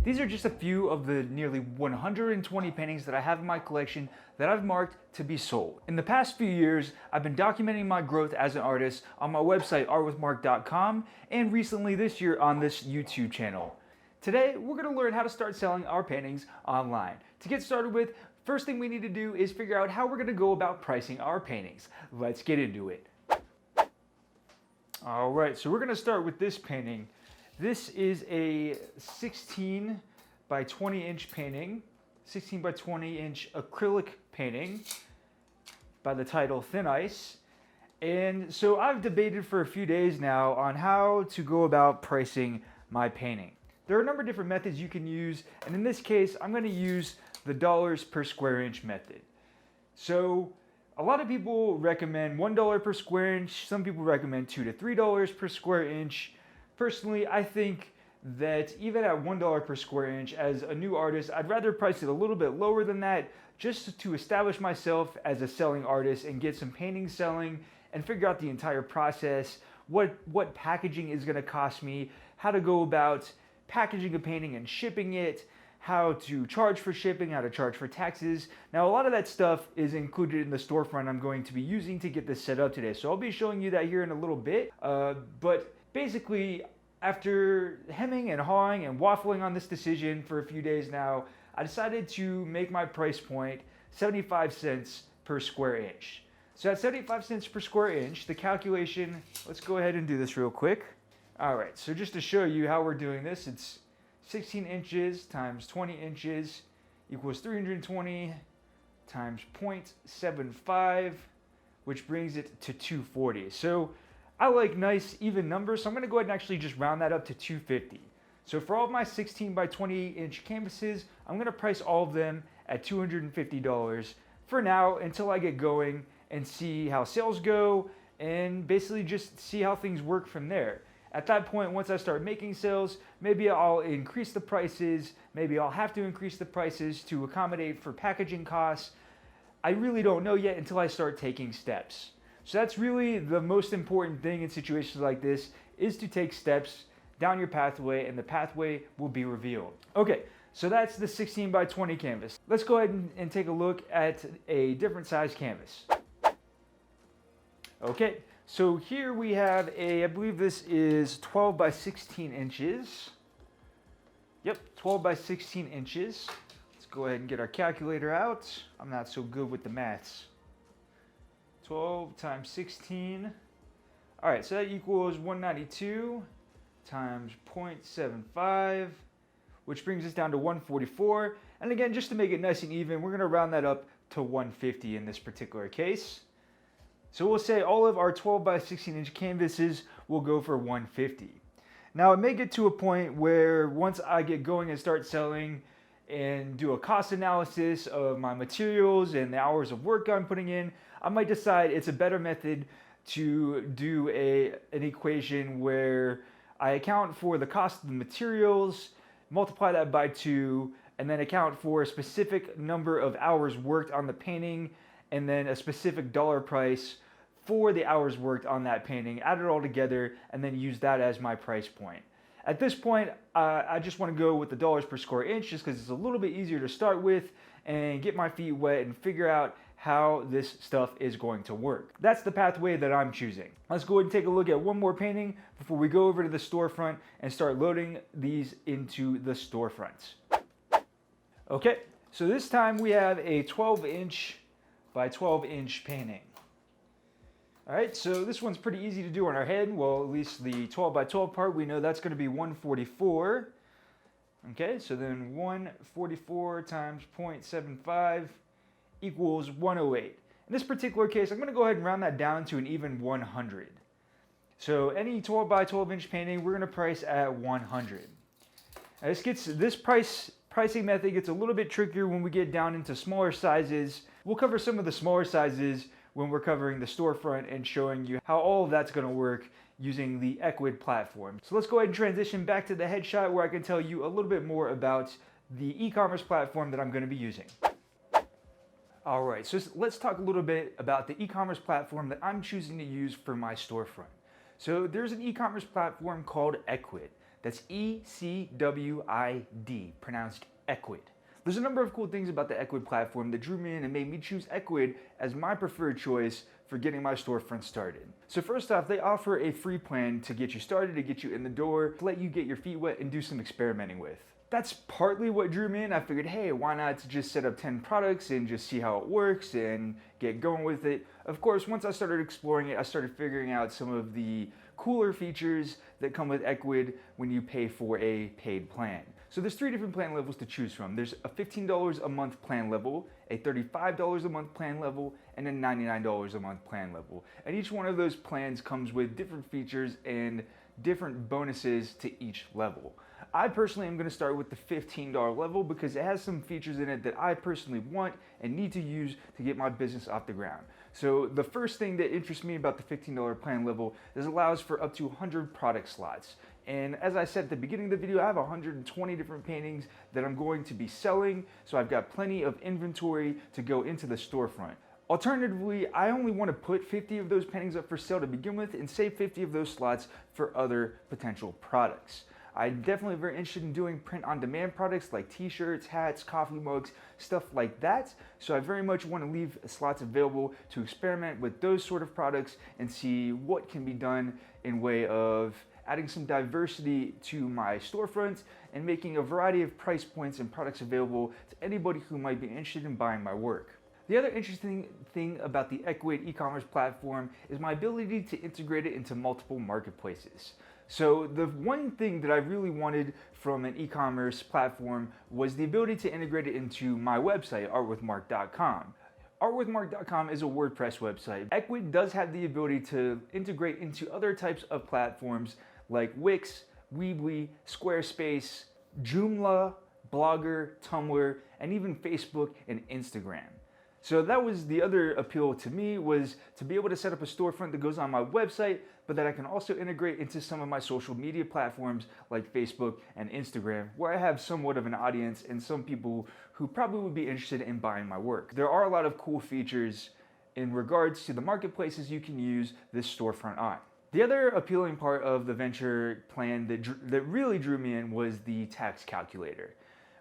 These are just a few of the nearly 120 paintings that I have in my collection that I've marked to be sold. In the past few years, I've been documenting my growth as an artist on my website ArtWithMarc.com and recently this year on this YouTube channel. Today, we're going to learn how to start selling our paintings online. To get started with, first thing we need to do is figure out how we're going to go about pricing our paintings. Let's get into it. Alright, so we're going to start with this painting. This is a 16 by 20 inch painting, 16 by 20 inch acrylic painting by the title Thin Ice. And so I've debated for a few days now on how to go about pricing my painting. There are a number of different methods you can use, and in this case, I'm going to use the dollars per square inch method. So a lot of people recommend $1 per square inch. Some people recommend $2 to $3 per square inch. Personally, I think that even at $1 per square inch, as a new artist, I'd rather price it a little bit lower than that just to establish myself as a selling artist and get some paintings selling and figure out the entire process, what packaging is going to cost me, how to go about packaging a painting and shipping it, how to charge for shipping, how to charge for taxes. Now, a lot of that stuff is included in the storefront I'm going to be using to get this set up today. So I'll be showing you that here in a little bit. But basically, after hemming and hawing and waffling on this decision for a few days now, I decided to make my price point 75 cents per square inch. So at 75 cents per square inch, the calculation, let's go ahead and do this real quick. All right, so just to show you how we're doing this, it's 16 inches times 20 inches equals 320 times 0.75, which brings it to 240. So I like nice even numbers, so I'm going to go ahead and actually just round that up to 250. So for all of my 16 by 20 inch canvases, I'm going to price all of them at $250 for now until I get going and see how sales go and basically just see how things work from there. At that point, once I start making sales, maybe I'll increase the prices, maybe I'll have to increase the prices to accommodate for packaging costs. I really don't know yet until I start taking steps. So that's really the most important thing in situations like this, is to take steps down your pathway and the pathway will be revealed. Okay, so that's the 16 by 20 canvas. Let's go ahead and take a look at a different size canvas. Okay, so here we have I believe this is 12 by 16 inches. Yep, 12 by 16 inches. Let's go ahead and get our calculator out. I'm not so good with the maths. 12 times 16. All right, so that equals 192 times 0.75, which brings us down to 144. And again, just to make it nice and even, we're going to round that up to 150 in this particular case. So we'll say all of our 12 by 16 inch canvases will go for 150. Now, it may get to a point where once I get going and start selling and do a cost analysis of my materials and the hours of work I'm putting in, I might decide it's a better method to do an equation where I account for the cost of the materials, multiply that by 2, and then account for a specific number of hours worked on the painting, and then a specific dollar price for the hours worked on that painting, add it all together, and then use that as my price point. At this point, I just want to go with the dollars per square inch just because it's a little bit easier to start with and get my feet wet and figure out how this stuff is going to work. That's the pathway that I'm choosing. Let's go ahead and take a look at one more painting before we go over to the storefront and start loading these into the storefronts. Okay, so this time we have a 12 inch by 12 inch painting. All right, so this one's pretty easy to do on our head. Well, at least the 12 by 12 part, we know that's going to be 144. Okay, so then 144 times 0.75 equals 108. In this particular case, I'm going to go ahead and round that down to an even 100. So any 12 by 12 inch painting, we're going to price at 100. Now this pricing method gets a little bit trickier when we get down into smaller sizes. We'll cover some of the smaller sizes when we're covering the storefront and showing you how all of that's going to work using the Ecwid platform. So let's go ahead and transition back to the headshot where I can tell you a little bit more about the e-commerce platform that I'm going to be using. All right, so let's talk a little bit about the e-commerce platform that I'm choosing to use for my storefront. So there's an e-commerce platform called Ecwid. That's Ecwid, pronounced Ecwid. There's a number of cool things about the Ecwid platform that drew me in and made me choose Ecwid as my preferred choice for getting my storefront started. So first off, they offer a free plan to get you started, to get you in the door, to let you get your feet wet and do some experimenting with. That's partly what drew me in. I figured, hey, why not just set up 10 products and just see how it works and get going with it. Of course, once I started exploring it, I started figuring out some of the cooler features that come with Ecwid when you pay for a paid plan. So there's 3 different plan levels to choose from. There's a $15 a month plan level, a $35 a month plan level, and a $99 a month plan level. And each one of those plans comes with different features and different bonuses to each level. I personally am going to start with the $15 level because it has some features in it that I personally want and need to use to get my business off the ground. So the first thing that interests me about the $15 plan level is it allows for up to 100 product slots. And as I said at the beginning of the video, I have 120 different paintings that I'm going to be selling, so I've got plenty of inventory to go into the storefront. Alternatively, I only want to put 50 of those paintings up for sale to begin with and save 50 of those slots for other potential products. I'm definitely very interested in doing print-on-demand products like t-shirts, hats, coffee mugs, stuff like that. So I very much want to leave slots available to experiment with those sort of products and see what can be done in way of adding some diversity to my storefront and making a variety of price points and products available to anybody who might be interested in buying my work. The other interesting thing about the Ecwid e-commerce platform is my ability to integrate it into multiple marketplaces. So the one thing that I really wanted from an e-commerce platform was the ability to integrate it into my website, ArtWithMarc.com. ArtWithMarc.com is a WordPress website. Ecwid does have the ability to integrate into other types of platforms like Wix, Weebly, Squarespace, Joomla, Blogger, Tumblr, and even Facebook and Instagram. So that was the other appeal to me, was to be able to set up a storefront that goes on my website, but that I can also integrate into some of my social media platforms like Facebook and Instagram, where I have somewhat of an audience and some people who probably would be interested in buying my work. There are a lot of cool features in regards to the marketplaces you can use this storefront on. The other appealing part of the venture plan that really drew me in was the tax calculator.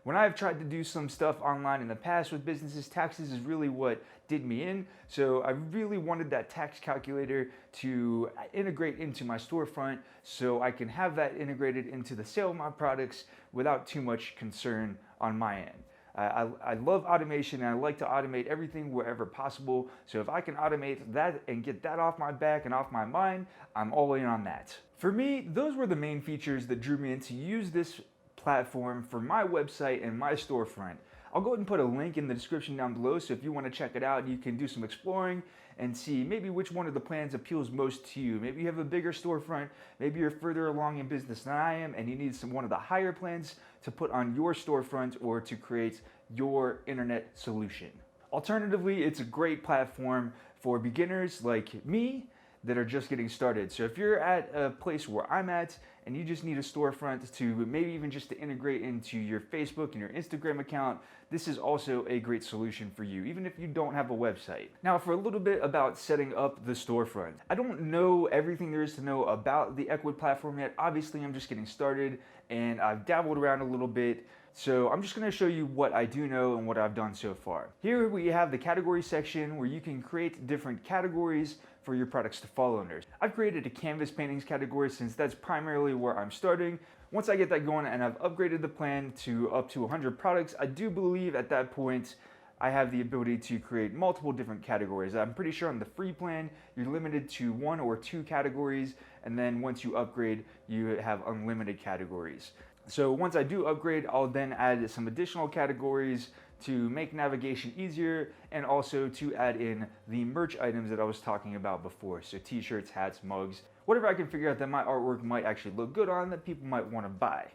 When I've tried to do some stuff online in the past with businesses, taxes is really what did me in. So I really wanted that tax calculator to integrate into my storefront so I can have that integrated into the sale of my products without too much concern on my end. I love automation and I like to automate everything wherever possible. So if I can automate that and get that off my back and off my mind, I'm all in on that. For me, those were the main features that drew me in to use this platform for my website and my storefront. I'll go ahead and put a link in the description down below, so if you want to check it out, you can do some exploring and see maybe which one of the plans appeals most to you. Maybe you have a bigger storefront, maybe you're further along in business than I am and you need one of the higher plans to put on your storefront or to create your internet solution. Alternatively, it's a great platform for beginners like me that are just getting started. So if you're at a place where I'm at and you just need a storefront to maybe even just to integrate into your Facebook and your Instagram account, this is also a great solution for you, even if you don't have a website. Now for a little bit about setting up the storefront. I don't know everything there is to know about the Ecwid platform yet. Obviously I'm just getting started and I've dabbled around a little bit. So I'm just going to show you what I do know and what I've done so far. Here we have the category section where you can create different categories for your products to fall under. I've created a canvas paintings category since that's primarily where I'm starting. Once I get that going and I've upgraded the plan to up to 100 products, I do believe at that point I have the ability to create multiple different categories. I'm pretty sure on the free plan, you're limited to 1 or 2 categories, and then once you upgrade, you have unlimited categories. So once I do upgrade, I'll then add some additional categories to make navigation easier and also to add in the merch items that I was talking about before. So t-shirts, hats, mugs, whatever I can figure out that my artwork might actually look good on that people might want to buy.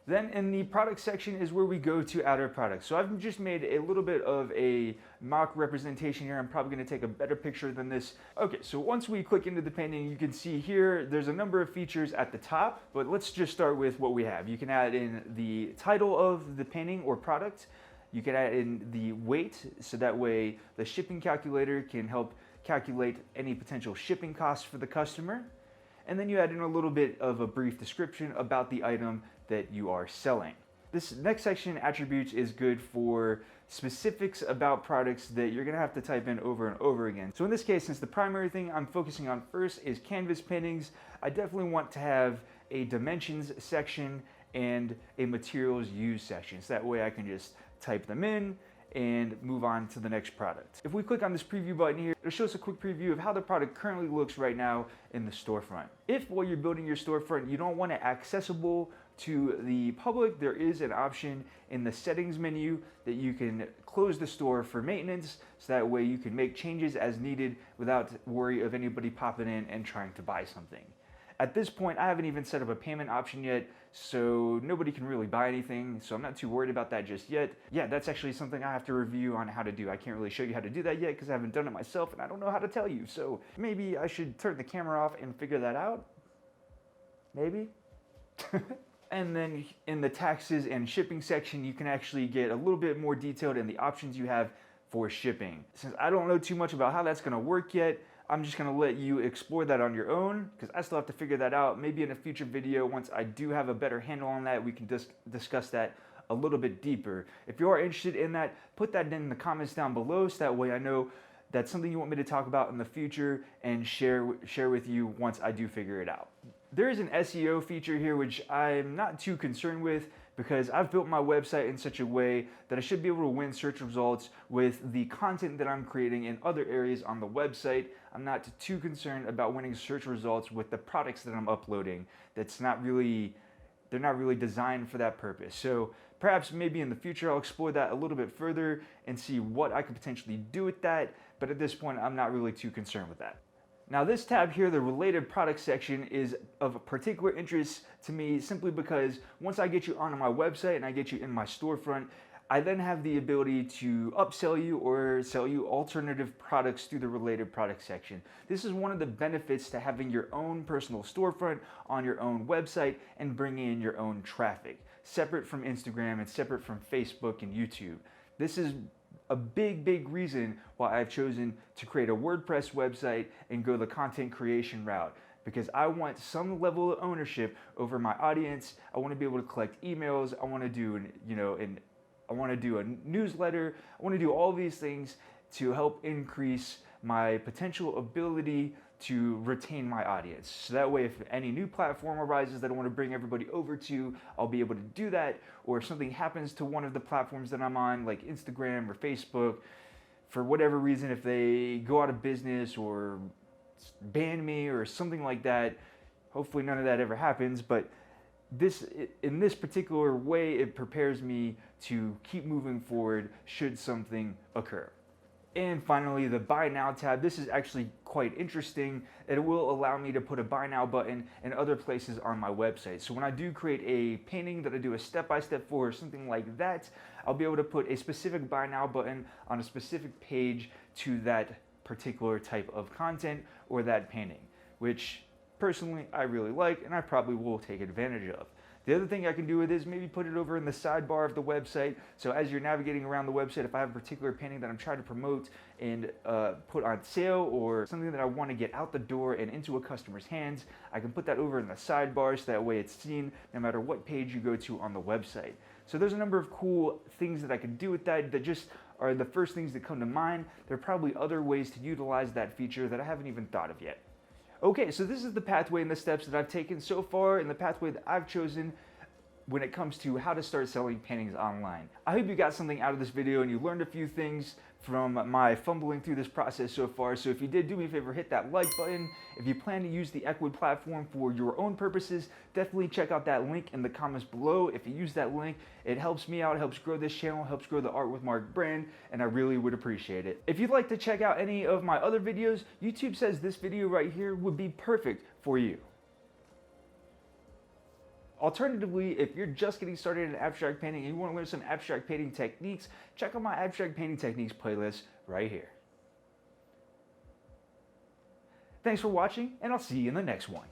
Then in the product section is where we go to add our products. So I've just made a little bit of a mock representation here. I'm probably going to take a better picture than this. Okay, so once we click into the painting, you can see here there's a number of features at the top, but let's just start with what we have. You can add in the title of the painting or product. You can add in the weight, so that way the shipping calculator can help calculate any potential shipping costs for the customer. and then you add in a little bit of a brief description about the item that you are selling. This next section, attributes, is good for specifics about products that you're gonna have to type in over and over again. So in this case, since the primary thing I'm focusing on first is canvas paintings, I definitely want to have a dimensions section and a materials used section. So that way I can just type them in and move on to the next product. If we click on this preview button here, it'll show us a quick preview of how the product currently looks right now in the storefront. If while you're building your storefront, you don't want it accessible to the public, there is an option in the settings menu that you can close the store for maintenance, so that way you can make changes as needed without worry of anybody popping in and trying to buy something. At this point, I haven't even set up a payment option yet, so nobody can really buy anything, so I'm not too worried about that just yet. Yeah, that's actually something I have to review on how to do. I can't really show you how to do that yet because I haven't done it myself and I don't know how to tell you, so maybe I should turn the camera off and figure that out. Maybe? And then in the taxes and shipping section, you can actually get a little bit more detailed in the options you have for shipping. Since I don't know too much about how that's gonna work yet, I'm just gonna let you explore that on your own because I still have to figure that out. Maybe in a future video, once I do have a better handle on that, we can discuss that a little bit deeper. If you are interested in that, put that in the comments down below so that way I know that's something you want me to talk about in the future and share with you once I do figure it out. There is an SEO feature here which I'm not too concerned with because I've built my website in such a way that I should be able to win search results with the content that I'm creating in other areas on the website. I'm not too concerned about winning search results with the products that I'm uploading. They're not really designed for that purpose. So perhaps maybe in the future I'll explore that a little bit further and see what I could potentially do with that, but at this point I'm not really too concerned with that. Now this tab here, the related product section, is of particular interest to me simply because once I get you onto my website and I get you in my storefront, I then have the ability to upsell you or sell you alternative products through the related product section. This is one of the benefits to having your own personal storefront on your own website and bringing in your own traffic, separate from Instagram and separate from Facebook and YouTube. This is a big reason why I've chosen to create a WordPress website and go the content creation route, because I want some level of ownership over my audience. I want to be able to collect emails. I want to do I want to do a newsletter. I want to do all these things to help increase my potential ability to retain my audience. So that way, if any new platform arises that I want to bring everybody over to, I'll be able to do that. Or if something happens to one of the platforms that I'm on, like Instagram or Facebook, for whatever reason, if they go out of business or ban me or something like that, hopefully none of that ever happens, but in this particular way, it prepares me to keep moving forward should something occur. And finally, the Buy Now tab. This is actually quite interesting. It will allow me to put a Buy Now button in other places on my website. So when I do create a painting that I do a step-by-step for or something like that, I'll be able to put a specific Buy Now button on a specific page to that particular type of content or that painting, which personally I really like and I probably will take advantage of. The other thing I can do with this is maybe put it over in the sidebar of the website. So as you're navigating around the website, if I have a particular painting that I'm trying to promote and put on sale, or something that I want to get out the door and into a customer's hands, I can put that over in the sidebar so that way it's seen no matter what page you go to on the website. So there's a number of cool things that I can do with that just are the first things that come to mind. There are probably other ways to utilize that feature that I haven't even thought of yet. Okay, so this is the pathway and the steps that I've taken so far and the pathway that I've chosen when it comes to how to start selling paintings online. I hope you got something out of this video and you learned a few things from my fumbling through this process so far. So if you did, do me a favor, hit that like button. If you plan to use the Ecwid platform for your own purposes, definitely check out that link in the comments below. If you use that link, it helps me out, it helps grow this channel, helps grow the Art with Marc brand, and I really would appreciate it. If you'd like to check out any of my other videos, YouTube says this video right here would be perfect for you. Alternatively, if you're just getting started in abstract painting and you want to learn some abstract painting techniques, check out my abstract painting techniques playlist right here. Thanks for watching, and I'll see you in the next one.